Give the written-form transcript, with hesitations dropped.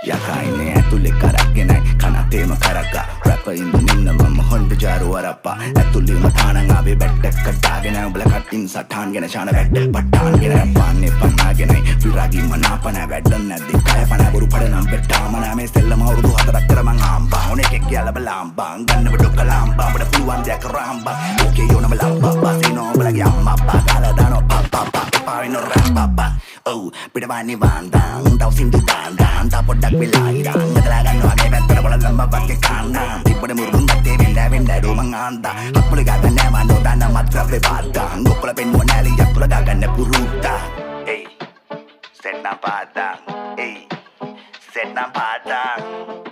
යකයිනේ ඇතුලේ කරක්ගෙනයි කනතේම කරක්ගා රැපර් ඉන්න මම හොන්ඩ ජාරු වරප්පා ඇතුලේම තානං ආවේ බැට්ටක් කඩාගෙන උඹල කටින් සටහන් ගෙන ශාන වැට්ට පට්ටාන් ගෙන රැප්පාන්නේ පන්නාගෙනයි විරාගී මනාපන වැඩන් නැද්දි කය පන බොරු පඩනම් පෙට්ටාම නෑ සෙල්ලම අවුරුදු 4ක් කර මං ආම්බා ඕන එකෙක් කියලා බලාම්බා ගන්නව ඩොක්ක ලාම්බා අපිට පුළුවන් දෙයක් කරාම්බා ඕකේ යෝනම ලාම්බා බාසිනෝ උඹලගේ අම්මා අප්පා කාලා දානෝ පප්පා පාවිනෝ රැප්පා oh පිටවන්නේ වන්දන් තවසින් දුදාන්දන් තපොඩක් වෙලා ඉරන් මෙතලා ගන්නවා ගේ පැත්තට බලන්න බක්කේ කාන්නා තිබ්බට මුරුන් ගත්තේ වෙන්න ඩෝමන් ආන්දා අප්පල ගන්න නෑ මනෝ දාන මත්‍රපේ පාද්දන් ඔක්කොල පෙන්නුව නෑලි යතුල ගන්න පුරුත්තා hey set na padang hey set na padang